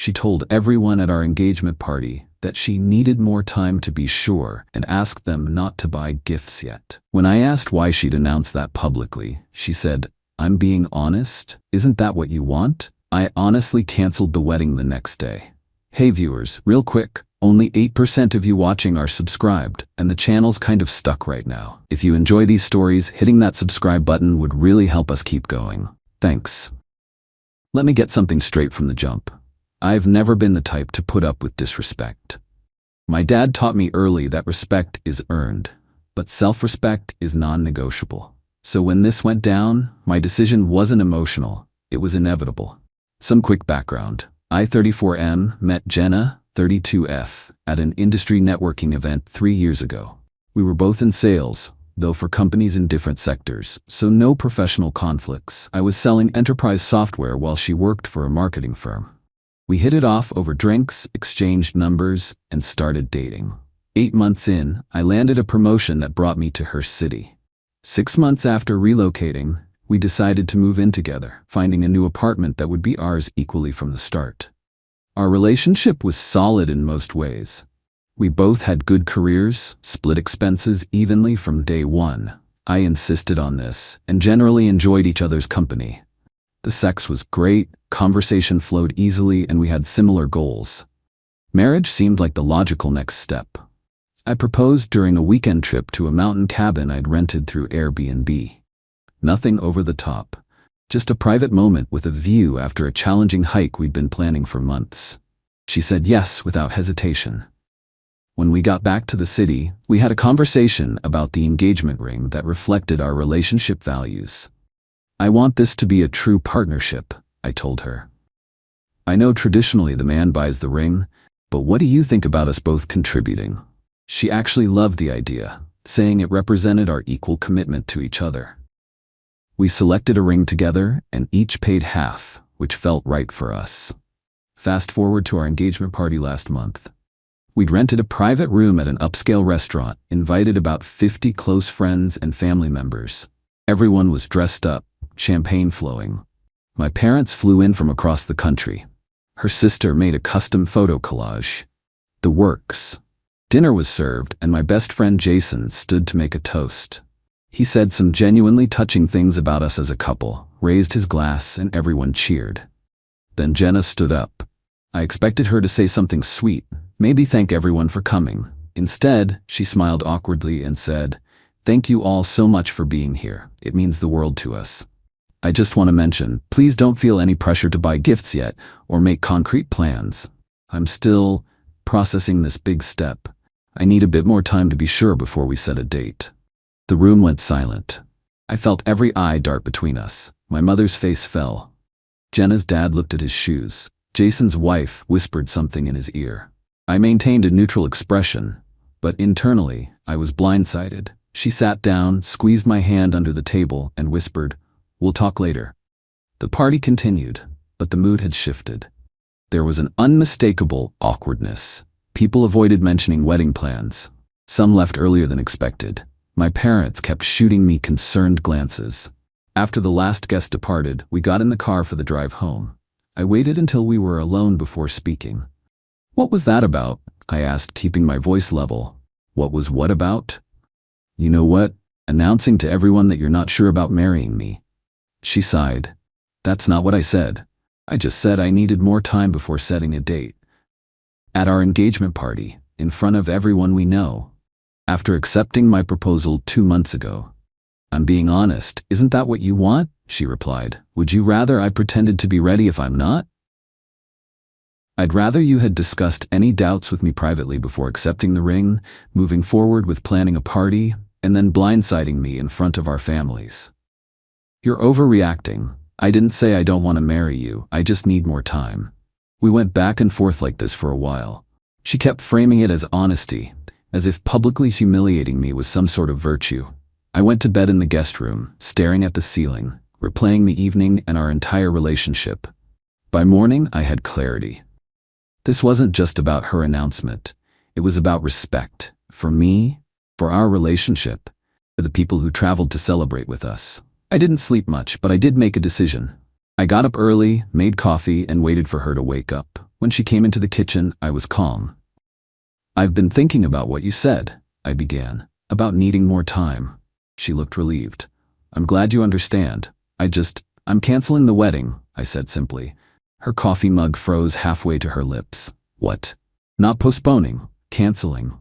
She told everyone at our engagement party that she needed more time to be sure and asked them not to buy gifts yet. When I asked why she'd announced that publicly, she said, "I'm being honest. Isn't that what you want?" I honestly canceled the wedding the next day. Hey viewers, real quick, only 8% of you watching are subscribed, and the channel's kind of stuck right now. If you enjoy these stories, hitting that subscribe button would really help us keep going. Thanks. Let me get something straight from the jump. I've never been the type to put up with disrespect. My dad taught me early that respect is earned, but self-respect is non-negotiable. So when this went down, my decision wasn't emotional, it was inevitable. Some quick background. I, 34M, met Jenna, 32F, at an industry networking event 3 years ago. We were both in sales, though for companies in different sectors, so no professional conflicts. I was selling enterprise software while she worked for a marketing firm. We hit it off over drinks, exchanged numbers, and started dating. 8 months in, I landed a promotion that brought me to her city. 6 months after relocating, we decided to move in together, finding a new apartment that would be ours equally from the start. Our relationship was solid in most ways. We both had good careers, split expenses evenly from day one. I insisted on this, and generally enjoyed each other's company. The sex was great, conversation flowed easily, and we had similar goals. Marriage seemed like the logical next step. I proposed during a weekend trip to a mountain cabin I'd rented through Airbnb. Nothing over the top, just a private moment with a view after a challenging hike we'd been planning for months. She said yes without hesitation. When we got back to the city, we had a conversation about the engagement ring that reflected our relationship values. "I want this to be a true partnership," I told her. "I know traditionally the man buys the ring, but what do you think about us both contributing?" She actually loved the idea, saying it represented our equal commitment to each other. We selected a ring together and each paid half, which felt right for us. Fast forward to our engagement party last month. We'd rented a private room at an upscale restaurant, invited about 50 close friends and family members. Everyone was dressed up, champagne flowing. My parents flew in from across the country. Her sister made a custom photo collage. The works. Dinner was served, and my best friend Jason stood to make a toast. He said some genuinely touching things about us as a couple, raised his glass, and everyone cheered. Then Jenna stood up. I expected her to say something sweet, maybe thank everyone for coming. Instead, she smiled awkwardly and said, "Thank you all so much for being here. It means the world to us. I just want to mention, please don't feel any pressure to buy gifts yet or make concrete plans. I'm still processing this big step. I need a bit more time to be sure before we set a date." The room went silent. I felt every eye dart between us. My mother's face fell. Jenna's dad looked at his shoes. Jason's wife whispered something in his ear. I maintained a neutral expression, but internally, I was blindsided. She sat down, squeezed my hand under the table, and whispered, "We'll talk later." The party continued, but the mood had shifted. There was an unmistakable awkwardness. People avoided mentioning wedding plans. Some left earlier than expected. My parents kept shooting me concerned glances. After the last guest departed, we got in the car for the drive home. I waited until we were alone before speaking. "What was that about?" I asked, keeping my voice level. "What was what about?" "You know what? Announcing to everyone that you're not sure about marrying me." She sighed. "That's not what I said. I just said I needed more time before setting a date." At our engagement party, in front of everyone we know, after accepting my proposal 2 months ago. "I'm being honest, isn't that what you want?" she replied. "Would you rather I pretended to be ready if I'm not?" "I'd rather you had discussed any doubts with me privately before accepting the ring, moving forward with planning a party, and then blindsiding me in front of our families. You're overreacting. I didn't say I don't want to marry you, I just need more time." We went back and forth like this for a while. She kept framing it as honesty, as if publicly humiliating me was some sort of virtue. I went to bed in the guest room, staring at the ceiling, replaying the evening and our entire relationship. By morning, I had clarity. This wasn't just about her announcement. It was about respect, for me, for our relationship, for the people who traveled to celebrate with us. I didn't sleep much, but I did make a decision. I got up early, made coffee, and waited for her to wake up. When she came into the kitchen, I was calm. "I've been thinking about what you said," I began, "about needing more time." She looked relieved. "I'm glad you understand. I'm canceling the wedding," I said simply. Her coffee mug froze halfway to her lips. "What? Not postponing, canceling.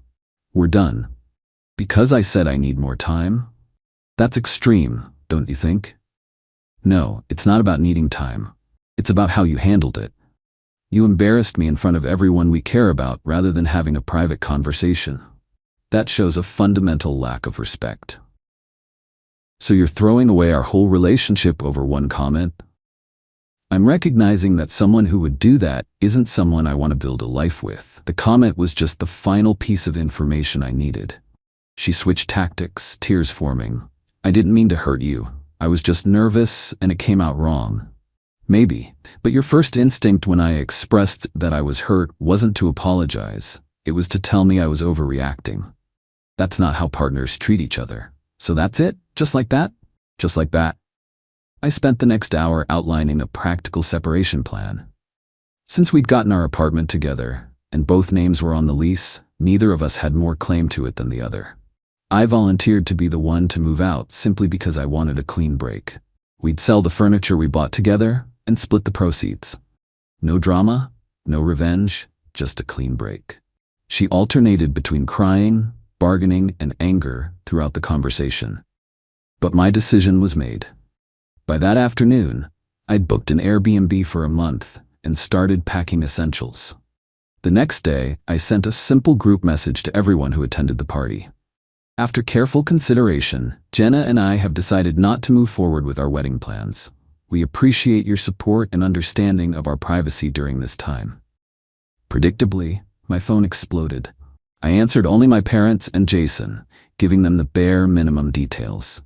We're done." "Because I said I need more time?" "That's extreme, don't you think?" "No, it's not about needing time. It's about how you handled it. You embarrassed me in front of everyone we care about rather than having a private conversation. That shows a fundamental lack of respect." "So you're throwing away our whole relationship over one comment?" "I'm recognizing that someone who would do that isn't someone I want to build a life with. The comment was just the final piece of information I needed." She switched tactics, tears forming. "I didn't mean to hurt you. I was just nervous and it came out wrong." "Maybe, but your first instinct when I expressed that I was hurt wasn't to apologize. It was to tell me I was overreacting. That's not how partners treat each other. So that's it? Just like that?" "Just like that." I spent the next hour outlining a practical separation plan. Since we'd gotten our apartment together, and both names were on the lease, neither of us had more claim to it than the other. I volunteered to be the one to move out simply because I wanted a clean break. We'd sell the furniture we bought together and split the proceeds. No drama, no revenge, just a clean break. She alternated between crying, bargaining, and anger throughout the conversation. But my decision was made. By that afternoon, I'd booked an Airbnb for a month and started packing essentials. The next day, I sent a simple group message to everyone who attended the party. "After careful consideration, Jenna and I have decided not to move forward with our wedding plans. We appreciate your support and understanding of our privacy during this time." Predictably, my phone exploded. I answered only my parents and Jason, giving them the bare minimum details.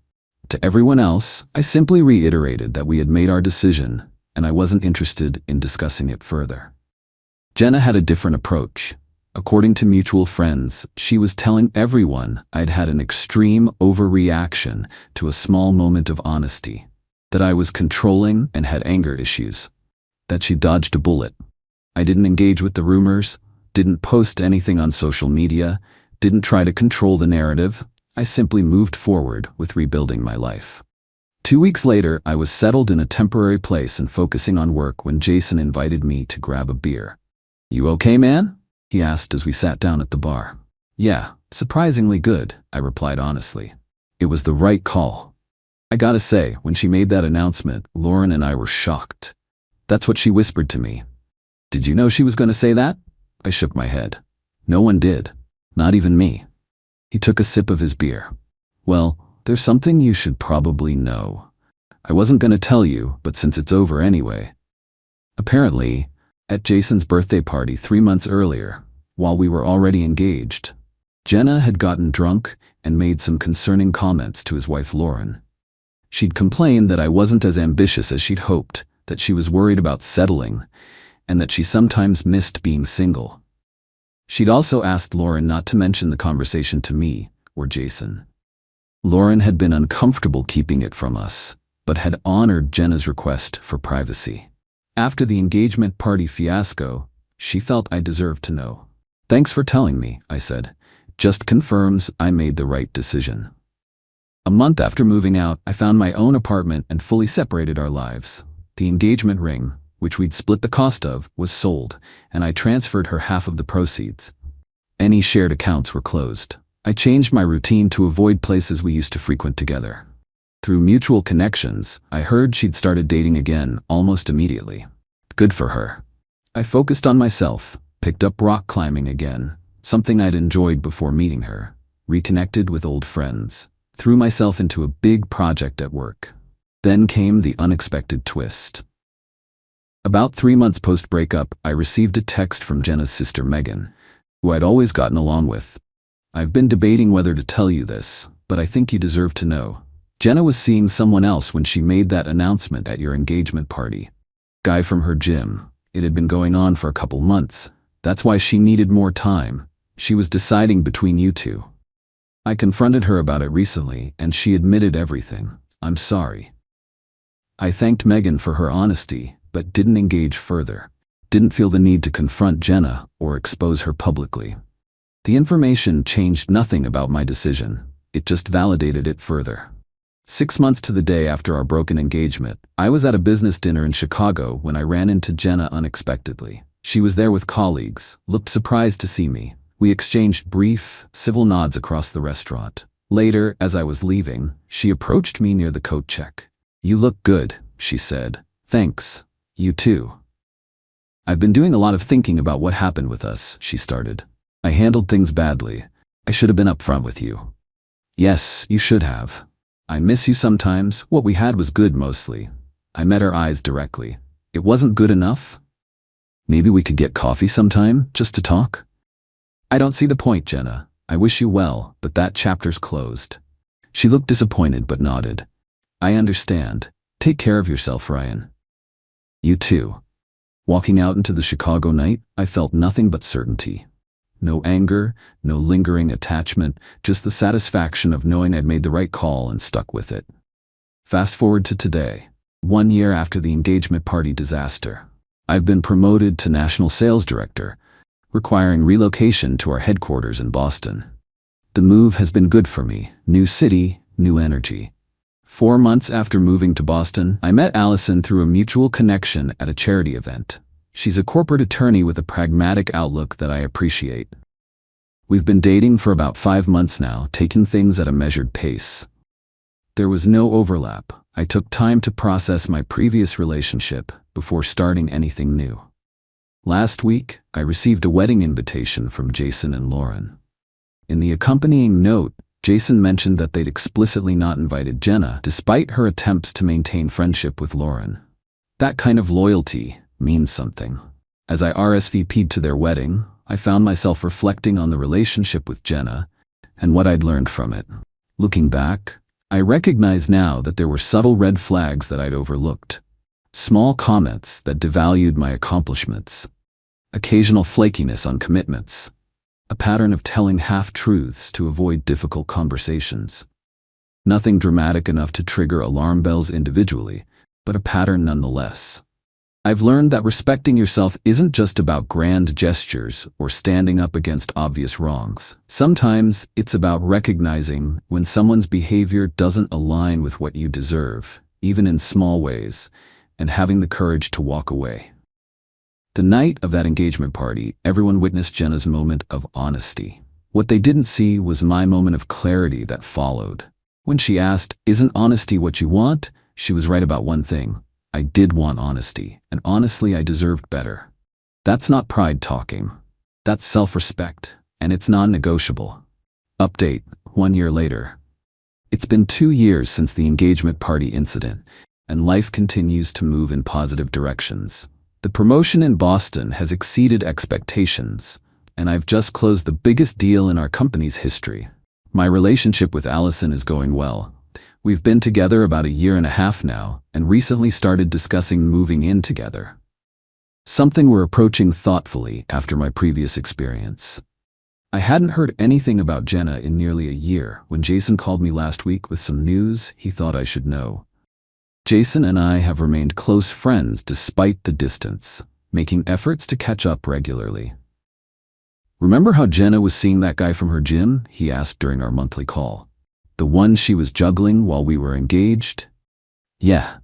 To everyone else, I simply reiterated that we had made our decision and I wasn't interested in discussing it further. Jenna had a different approach. According to mutual friends, she was telling everyone I'd had an extreme overreaction to a small moment of honesty, that I was controlling and had anger issues, that she dodged a bullet. I didn't engage with the rumors, didn't post anything on social media, didn't try to control the narrative. I simply moved forward with rebuilding my life. 2 weeks later, I was settled in a temporary place and focusing on work when Jason invited me to grab a beer. "You okay, man?" he asked as we sat down at the bar. "Yeah, surprisingly good," I replied honestly. It was the right call. I gotta say, when she made that announcement, Lauren and I were shocked. That's what she whispered to me. "Did you know she was gonna say that?" I shook my head. "No one did. Not even me." He took a sip of his beer. "Well, there's something you should probably know. I wasn't gonna tell you, but since it's over anyway." Apparently, at Jason's birthday party 3 months earlier, while we were already engaged, Jenna had gotten drunk and made some concerning comments to his wife Lauren. She'd complained that I wasn't as ambitious as she'd hoped, that she was worried about settling, and that she sometimes missed being single. She'd also asked Lauren not to mention the conversation to me or Jason. Lauren had been uncomfortable keeping it from us, but had honored Jenna's request for privacy. After the engagement party fiasco, she felt I deserved to know. "Thanks for telling me," I said. "Just confirms I made the right decision." A month after moving out, I found my own apartment and fully separated our lives. The engagement ring, which we'd split the cost of, was sold, and I transferred her half of the proceeds. Any shared accounts were closed. I changed my routine to avoid places we used to frequent together. Through mutual connections, I heard she'd started dating again almost immediately. Good for her. I focused on myself, picked up rock climbing again, something I'd enjoyed before meeting her, reconnected with old friends, threw myself into a big project at work. Then came the unexpected twist. About 3 months post-breakup, I received a text from Jenna's sister Megan, who I'd always gotten along with. "I've been debating whether to tell you this, but I think you deserve to know. Jenna was seeing someone else when she made that announcement at your engagement party. Guy from her gym. It had been going on for a couple months. That's why she needed more time. She was deciding between you two. I confronted her about it recently, and she admitted everything. I'm sorry." I thanked Megan for her honesty, but didn't engage further. Didn't feel the need to confront Jenna or expose her publicly. The information changed nothing about my decision. It just validated it further. 6 months to the day after our broken engagement, I was at a business dinner in Chicago when I ran into Jenna unexpectedly. She was there with colleagues, looked surprised to see me. We exchanged brief, civil nods across the restaurant. Later, as I was leaving, she approached me near the coat check. "You look good," she said. "Thanks. You too." "I've been doing a lot of thinking about what happened with us," she started. "I handled things badly. I should have been upfront with you." "Yes, you should have. I miss you sometimes. What we had was good mostly." I met her eyes directly. "It wasn't good enough? Maybe we could get coffee sometime, just to talk?" "I don't see the point, Jenna. I wish you well, but that chapter's closed." She looked disappointed but nodded. "I understand. Take care of yourself, Ryan." "You too." Walking out into the Chicago night, I felt nothing but certainty. No anger, no lingering attachment, just the satisfaction of knowing I'd made the right call and stuck with it. Fast forward to today, 1 year after the engagement party disaster. I've been promoted to National Sales Director, requiring relocation to our headquarters in Boston. The move has been good for me. New city, new energy. 4 months after moving to Boston, I met Allison through a mutual connection at a charity event. She's a corporate attorney with a pragmatic outlook that I appreciate. We've been dating for about 5 months now, taking things at a measured pace. There was no overlap. I took time to process my previous relationship before starting anything new. Last week, I received a wedding invitation from Jason and Lauren. In the accompanying note, Jason mentioned that they'd explicitly not invited Jenna, despite her attempts to maintain friendship with Lauren. That kind of loyalty means something. As I RSVP'd to their wedding, I found myself reflecting on the relationship with Jenna and what I'd learned from it. Looking back, I recognize now that there were subtle red flags that I'd overlooked. Small comments that devalued my accomplishments. Occasional flakiness on commitments. A pattern of telling half-truths to avoid difficult conversations. Nothing dramatic enough to trigger alarm bells individually, but a pattern nonetheless. I've learned that respecting yourself isn't just about grand gestures or standing up against obvious wrongs. Sometimes it's about recognizing when someone's behavior doesn't align with what you deserve, even in small ways, and having the courage to walk away. The night of that engagement party, everyone witnessed Jenna's moment of honesty. What they didn't see was my moment of clarity that followed. When she asked, "Isn't honesty what you want?" she was right about one thing. I did want honesty, and honestly I deserved better. That's not pride talking. That's self-respect, and it's non-negotiable. Update, 1 year later. It's been 2 years since the engagement party incident, and life continues to move in positive directions. The promotion in Boston has exceeded expectations, and I've just closed the biggest deal in our company's history. My relationship with Allison is going well. We've been together about 1.5 years now, and recently started discussing moving in together. Something we're approaching thoughtfully after my previous experience. I hadn't heard anything about Jenna in nearly 1 year when Jason called me last week with some news he thought I should know. Jason and I have remained close friends despite the distance, making efforts to catch up regularly. "Remember how Jenna was seeing that guy from her gym?" he asked during our monthly call. "The one she was juggling while we were engaged?" "Yeah."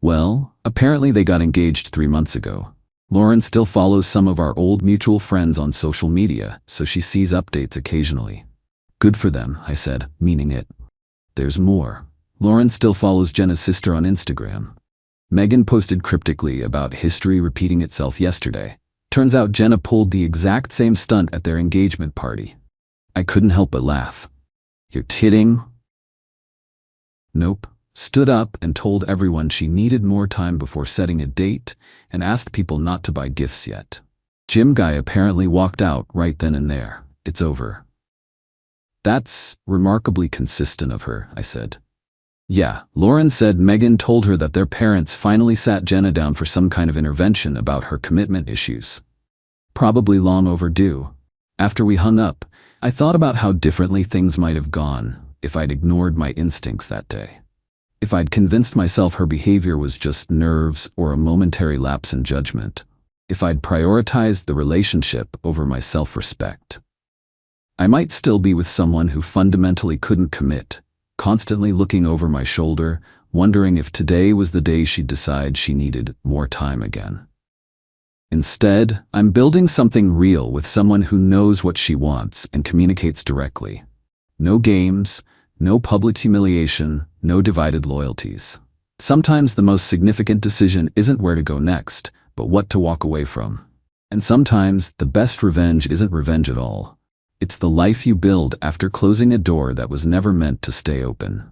"Well, apparently they got engaged 3 months ago. Lauren still follows some of our old mutual friends on social media, so she sees updates occasionally." "Good for them," I said, meaning it. There's more. Lauren still follows Jenna's sister on Instagram. Megan posted cryptically about history repeating itself yesterday. Turns out Jenna pulled the exact same stunt at their engagement party. I couldn't help but laugh. "You're kidding?" "Nope." Stood up and told everyone she needed more time before setting a date and asked people not to buy gifts yet. Gym guy apparently walked out right then and there. "It's over." "That's remarkably consistent of her," I said. "Yeah," Lauren said Megan told her that their parents finally sat Jenna down for some kind of intervention about her commitment issues. Probably long overdue. After we hung up, I thought about how differently things might have gone if I'd ignored my instincts that day. If I'd convinced myself her behavior was just nerves or a momentary lapse in judgment. if I'd prioritized the relationship over my self-respect. I might still be with someone who fundamentally couldn't commit, constantly looking over my shoulder, wondering if today was the day she'd decide she needed more time again. Instead, I'm building something real with someone who knows what she wants and communicates directly. No games, no public humiliation, no divided loyalties. Sometimes the most significant decision isn't where to go next, but what to walk away from. And sometimes the best revenge isn't revenge at all. It's the life you build after closing a door that was never meant to stay open.